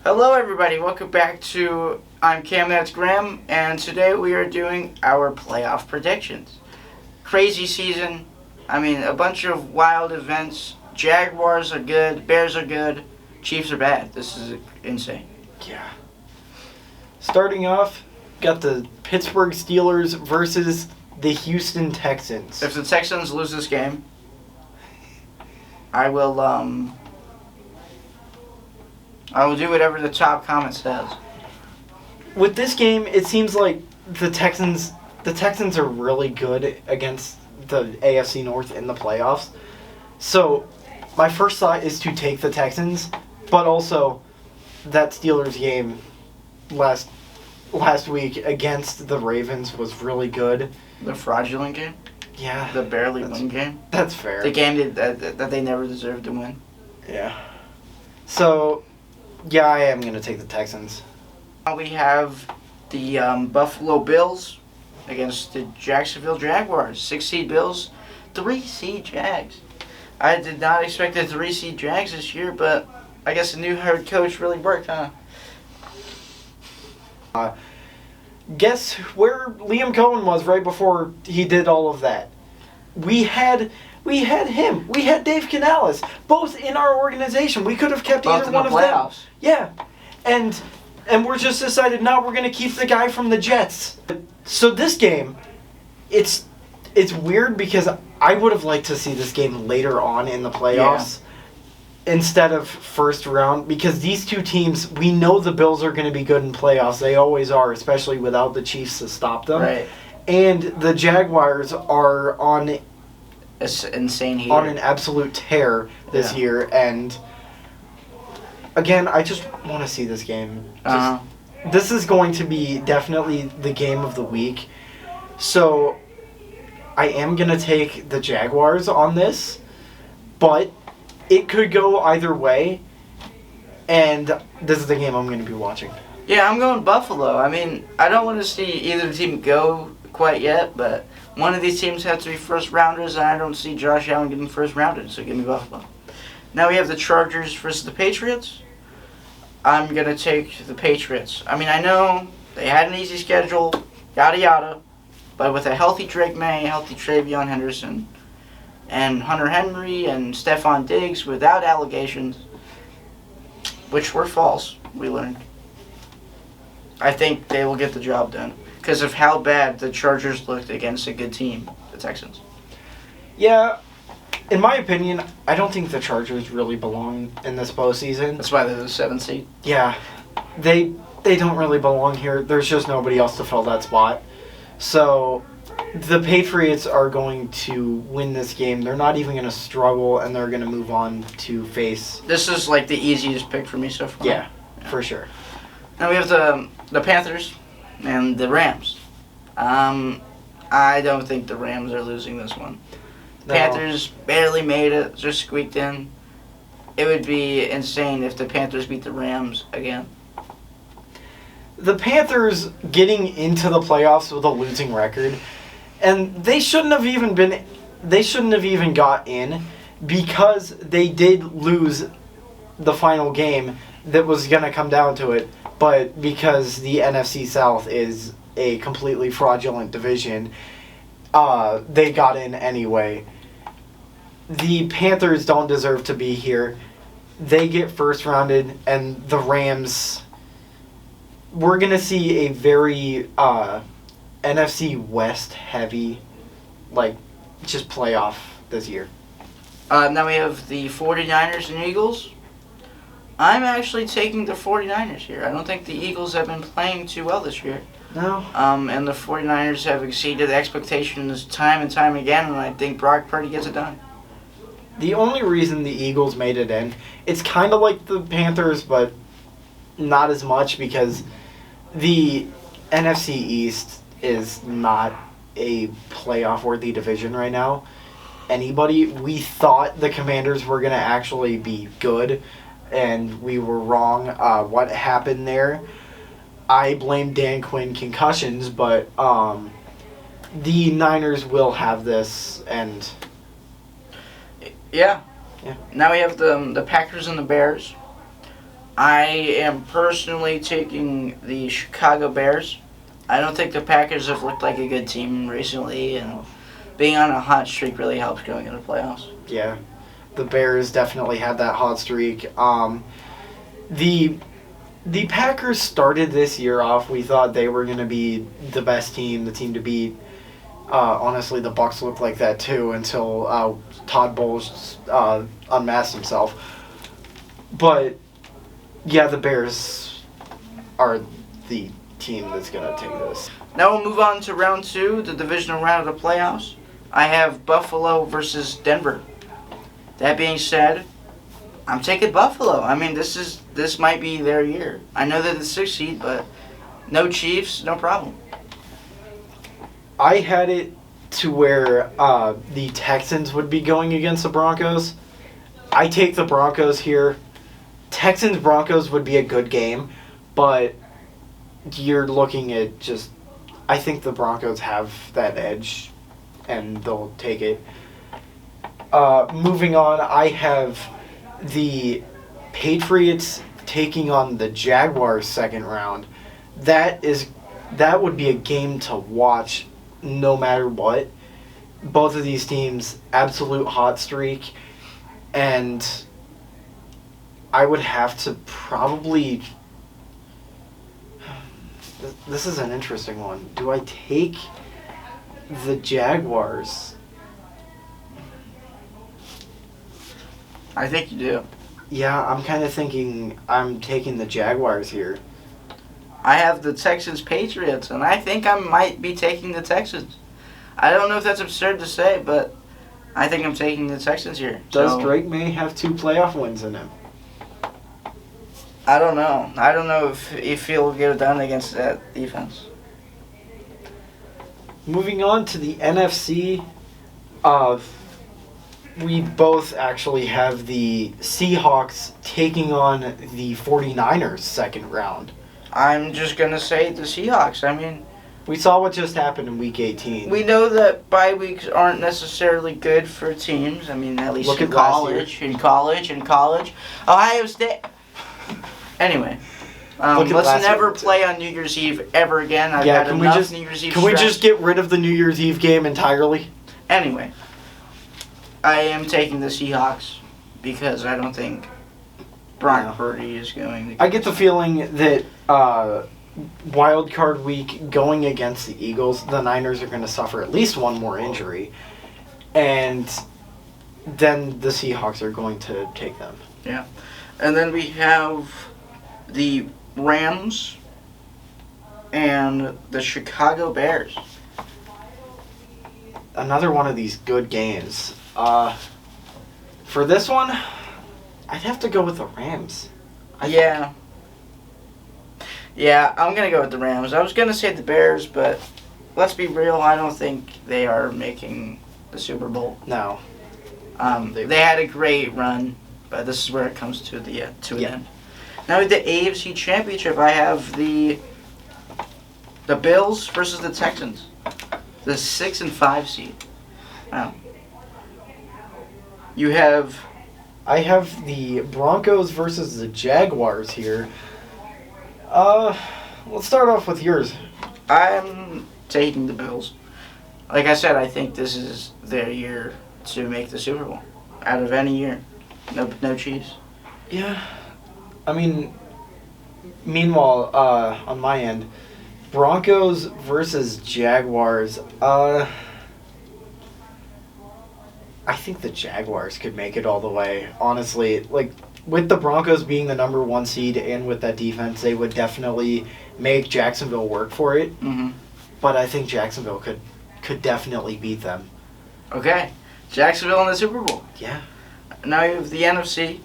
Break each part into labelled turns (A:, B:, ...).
A: Hello everybody, welcome back to I'm Cam, that's Graham, and today we are doing our playoff predictions. Crazy season, a bunch of wild events. Jaguars are good, Bears are good, Chiefs are bad. This is insane.
B: Yeah. Starting off, got the Pittsburgh Steelers versus the Houston Texans.
A: If the Texans lose this game, I will do whatever the top comment says.
B: With this game, it seems like the Texans are really good against the AFC North in the playoffs. So, my first thought is to take the Texans, but also that Steelers game last week against the Ravens was really good.
A: The fraudulent game?
B: Yeah.
A: The barely win game?
B: That's fair.
A: The game that they never deserved to win.
B: Yeah. So, yeah, I am going to take the Texans.
A: Now we have the Buffalo Bills against the Jacksonville Jaguars. 6-seed Bills, 3-seed Jags. I did not expect the 3-seed Jags this year, but I guess the new head coach really worked, huh?
B: Guess where Liam Cohen was right before he did all of that? We had him. We had Dave Canales, both in our organization. We could have kept
A: both
B: either
A: in
B: one
A: the
B: of
A: playoffs.
B: them. Yeah, and we're just decided now we're gonna keep the guy from the Jets. So this game, it's weird because I would have liked to see this game later on in the playoffs. Instead of first round, because these two teams, we know the Bills are going to be good in playoffs. They always are, especially without the Chiefs to stop them.
A: Right.
B: And the Jaguars are on
A: insane heat.
B: On an absolute tear this year. And again, I just want to see this game. This is going to be definitely the game of the week. So I am going to take the Jaguars on this, but it could go either way, and this is the game I'm going to be watching.
A: Yeah, I'm going Buffalo. I don't want to see either team go quite yet, but one of these teams has to be first rounders, and I don't see Josh Allen getting first rounded, so give me Buffalo. Now we have the Chargers versus the Patriots. I'm going to take the Patriots. I know they had an easy schedule, yada yada, but with a healthy Drake May, healthy Travion Henderson, and Hunter Henry and Stephon Diggs without allegations, which were false, we learned. I think they will get the job done because of how bad the Chargers looked against a good team, the Texans.
B: Yeah, in my opinion, I don't think the Chargers really belong in this postseason.
A: That's why they're the 7th seed.
B: Yeah, they don't really belong here. There's just nobody else to fill that spot. So the Patriots are going to win this game. They're not even going to struggle, and they're going to move on to face...
A: This is like the easiest pick for me so far.
B: Yeah, for sure.
A: Now we have the Panthers and the Rams. I don't think the Rams are losing this one. The Panthers barely made it, just squeaked in. It would be insane if the Panthers beat the Rams again.
B: The Panthers getting into the playoffs with a losing record, and they shouldn't have even got in because they did lose the final game that was going to come down to it, but because the NFC South is a completely fraudulent division, they got in anyway. The Panthers don't deserve to be here. They get first rounded, and the Rams... We're going to see a very NFC West heavy, just playoff this year.
A: Now we have the 49ers and Eagles. I'm actually taking the 49ers here. I don't think the Eagles have been playing too well this year.
B: No.
A: And the 49ers have exceeded expectations time and time again, and I think Brock Purdy gets it done.
B: The only reason the Eagles made it in, it's kind of like the Panthers, but not as much because the NFC East is not a playoff-worthy division right now. We thought the Commanders were going to actually be good, and we were wrong. What happened there? I blame Dan Quinn concussions, but the Niners will have this, and...
A: Yeah. Now we have the Packers and the Bears. I am personally taking the Chicago Bears. I don't think the Packers have looked like a good team recently, and being on a hot streak really helps going into the playoffs.
B: Yeah, the Bears definitely had that hot streak. The Packers started this year off. We thought they were going to be the best team, the team to beat. Honestly, the Bucs looked like that too until Todd Bowles unmasked himself. But yeah, the Bears are the team that's going to take this.
A: Now we'll move on to round 2, the divisional round of the playoffs. I have Buffalo versus Denver. That being said, I'm taking Buffalo. I mean, this might be their year. I know they're the 6th seed, but no Chiefs, no problem.
B: I had it to where the Texans would be going against the Broncos. I take the Broncos here. Texans-Broncos would be a good game, but you're looking at just... I think the Broncos have that edge, and they'll take it. Moving on, I have the Patriots taking on the Jaguars second round. That would be a game to watch no matter what. Both of these teams, absolute hot streak, and I would have to probably... This is an interesting one. Do I take the Jaguars?
A: I think you do.
B: Yeah, I'm kind of thinking I'm taking the Jaguars here.
A: I have the Texans-Patriots, and I think I might be taking the Texans. I don't know if that's absurd to say, but I think I'm taking the Texans here.
B: Does Drake May have 2 playoff wins in him?
A: I don't know. I don't know if he'll get it done against that defense.
B: Moving on to the NFC, we both actually have the Seahawks taking on the 49ers second round.
A: I'm just going to say the Seahawks. I mean,
B: we saw what just happened in Week 18.
A: We know that bye weeks aren't necessarily good for teams. I mean, at least in college. Ohio State. Anyway, let's never play on New Year's Eve ever again. I've had enough New Year's Eve
B: Can we just get rid of the New Year's Eve game entirely?
A: Anyway, I am taking the Seahawks because I don't think Brock Purdy is going to...
B: I get the feeling that wild card week going against the Eagles, the Niners are going to suffer at least one more injury, and then the Seahawks are going to take them.
A: Yeah. And then we have the Rams and the Chicago Bears.
B: Another one of these good games. For this one, I'd have to go with the Rams.
A: Yeah, I'm going to go with the Rams. I was going to say the Bears, but let's be real, I don't think they are making the Super Bowl.
B: No.
A: They had a great run, but this is where it comes to the an end. Now with the AFC Championship, I have the Bills versus the Texans. The 6 and 5 seed. Wow.
B: I have the Broncos versus the Jaguars here. Let's start off with yours.
A: I'm taking the Bills. Like I said, I think this is their year to make the Super Bowl. Out of any year. No Chiefs.
B: Yeah. I mean, meanwhile, on my end, Broncos versus Jaguars. I think the Jaguars could make it all the way. Honestly, like with the Broncos being the number 1 seed and with that defense, they would definitely make Jacksonville work for it.
A: Mm-hmm.
B: But I think Jacksonville could definitely beat them.
A: Okay. Jacksonville in the Super Bowl.
B: Yeah.
A: Now you have the NFC.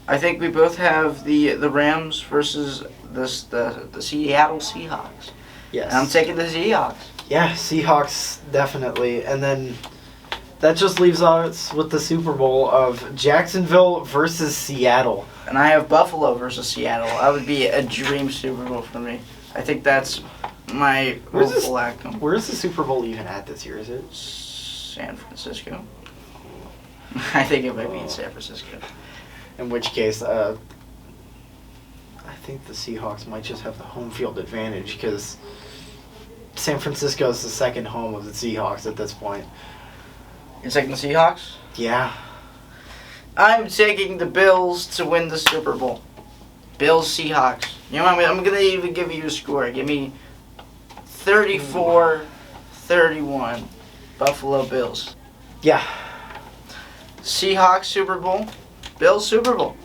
A: I think we both have the Rams versus the Seattle Seahawks.
B: Yes.
A: And I'm taking the Seahawks.
B: Yeah, Seahawks definitely. And then that just leaves us with the Super Bowl of Jacksonville versus Seattle.
A: And I have Buffalo versus Seattle. That would be a dream Super Bowl for me. I think that's my hopeful outcome.
B: Where's the Super Bowl even at this year? Is it
A: San Francisco? I think it might be in San Francisco.
B: In which case, I think the Seahawks might just have the home field advantage because San Francisco is the second home of the Seahawks at this point.
A: You're taking the Seahawks?
B: Yeah.
A: I'm taking the Bills to win the Super Bowl. Bills, Seahawks. You know what? I'm going to even give you a score. Give me 34-31. Buffalo Bills.
B: Yeah.
A: Seahawks, Super Bowl. Bills, Super Bowl.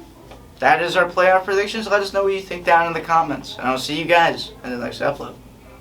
A: That is our playoff predictions. Let us know what you think down in the comments. And I'll see you guys in the next upload.